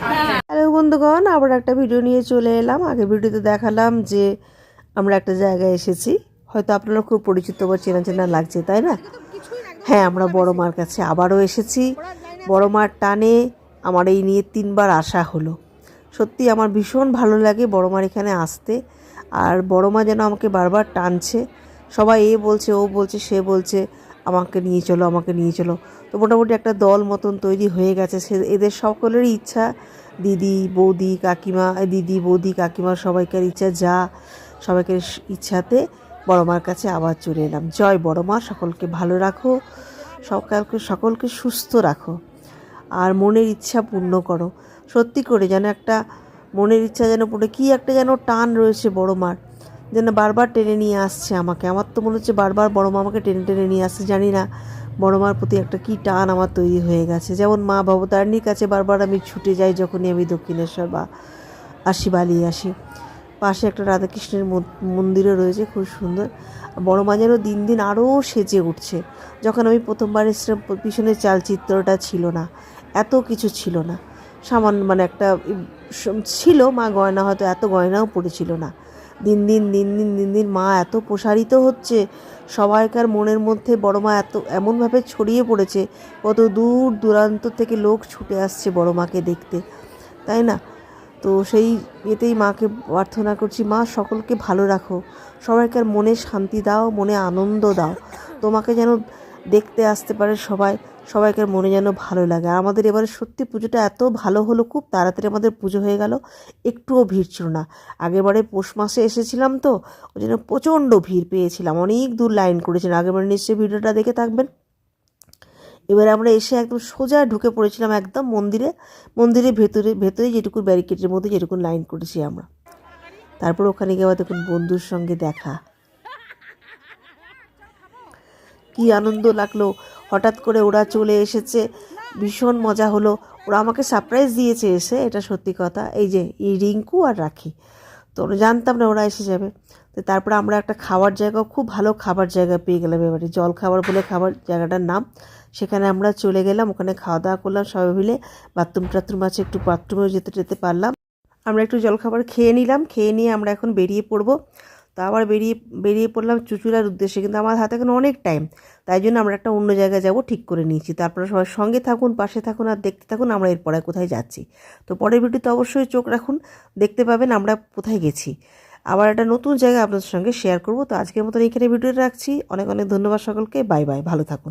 Hello বন্ধুগণ, আবার একটা ভিডিও নিয়ে চলে এলাম। আগে ভিডিওতে দেখালাম যে আমরা একটা জায়গায় এসেছি, হয়তো আপনারা খুব পরিচিত বা চেনা চেনা লাগছে, তাই না? হ্যাঁ, আমরা বড় মার কাছে আবারও এসেছি। বড় মার টানে আমার এই নিয়ে 3বার আসা হলো। সত্যি আমার ভীষণ ভালো লাগে বড় মার এখানে আসতে। আর বড় মা যেন আমাকে বারবার টানছে। সবাই এ বলছে, ও বলছে, সে বলছে আমাকে নিয়ে চলো, আমাকে নিয়ে চলো। তো মোটামুটি একটা দল মতন তৈরি হয়ে গেছে। এদের সকলেরই ইচ্ছা, দিদি বৌদি কাকিমা, দিদি বৌদি কাকিমা সবাইকার ইচ্ছা, যা সবাইকার ইচ্ছাতে বড় মার কাছে আবার চলে এলাম। জয় বড় মা, সকলকে ভালো রাখো, সকলকে সুস্থ রাখো, আর মনের ইচ্ছা পূর্ণ করো। সত্যি করে যেন একটা মনের ইচ্ছা যেন পূর্ণ, কী একটা যেন টান রয়েছে বড় মার, যেন বারবার টেনে নিয়ে আসছে আমাকে। আমার তো মনে হচ্ছে বারবার বড় মা আমাকে টেনে টেনে নিয়ে আসছে। জানি না বড় মার প্রতি একটা কী টান আমার তৈরি হয়ে গেছে। যেমন মা ভবতারিণীর কাছে বারবার আমি ছুটে যাই যখনই আমি দক্ষিণেশ্বর বা বালিয়ে আসি। পাশে একটা রাধাকৃষ্ণের মন্দিরও রয়েছে, খুব সুন্দর। বড় মা যেন দিন দিন আরও সেজে উঠছে। যখন আমি প্রথমবার এসেছিলাম, পিছনের চালচিত্রটা ছিল না, এত কিছু ছিল না, সামান্য মানে একটা ছিল মা গয়না, হয়তো এত গয়নাও পড়েছিল না। দিন দিন দিন দিন দিন দিন মা এত প্রসারিত হচ্ছে, সবাইকার মনের মধ্যে বড় মা এমনভাবে ছড়িয়ে পড়েছে, কত দূর দূরান্ত থেকে লোক ছুটে আসছে বড় মাকে দেখতে, তাই না? তো সেই এতেই মাকে প্রার্থনা করছি, মা সকলকে ভালো রাখো, সবাইকার মনে শান্তি দাও, মনে আনন্দ দাও, তোমাকে যেন দেখতে আসতে পারে সবাই, সবাইকার মনে যেন ভালো লাগে। আর আমাদের এবারে সত্যি পুজোটা এত ভালো হলো, খুব তাড়াতাড়ি আমাদের পুজো হয়ে গেল, একটুও ভিড় ছিল না। আগেরবারে পৌষ মাসে এসেছিলাম তো, ওই জন্য প্রচণ্ড ভিড় পেয়েছিলাম, অনেক দূর লাইন করেছিলাম। আগেরবারে নিশ্চয়ই ভিডিওটা দেখে থাকবেন। এবারে আমরা এসে একদম সোজা ঢুকে পড়েছিলাম একদম মন্দিরের ভেতরে যেটুকু ব্যারিকেডের মধ্যে যেটুকু লাইন করেছি আমরা। তারপর ওখানে গিয়ে আবার দেখুন বন্ধুর সঙ্গে দেখা, কি আনন্দ লাগলো। হঠাৎ করে ওরা চলে এসেছে, ভীষণ মজা হলো। ওরা আমাকে সারপ্রাইজ দিয়েছে এসে, এটা সত্যি কথা। এই রিঙ্কু আর রাখি, তো জানতাম না ওরা এসে যাবে। তো তারপরে আমরা একটা খাওয়ার জায়গা, খুব ভালো খাবার জায়গা পেয়ে গেলাম এবারে, জল খাবার বলে খাবার জায়গাটার নাম। সেখানে আমরা চলে গেলাম, ওখানে খাওয়া দাওয়া করলাম সবাই মিলে। বাথরুম আছে, একটু বাথরুমেও যেতে পারলাম। আমরা একটু জলখাবার খেয়ে নিলাম, খেয়ে নিয়ে আমরা এখন বেরিয়ে পড়বো। তো আবার বেরিয়ে পড়লাম চুঁচুড়ার উদ্দেশ্যে, কিন্তু আমার হাতে এখন অনেক টাইম, তাই জন্য আমরা একটা অন্য জায়গায় যাব ঠিক করে নিয়েছি। তো আপনারা সবাই সঙ্গে থাকুন, পাশে থাকুন, আর দেখতে থাকুন আমরা এরপরে কোথায় যাচ্ছি। তো পরের ভিডিওতে অবশ্যই চোখ রাখুন, দেখতে পাবেন আমরা কোথায় গেছি। আবার একটা নতুন জায়গা আপনাদের সঙ্গে শেয়ার করব। তো আজকের মতন এখানে ভিডিওটা রাখছি। অনেক অনেক ধন্যবাদ সকলকে, বাই বাই, ভালো থাকুন।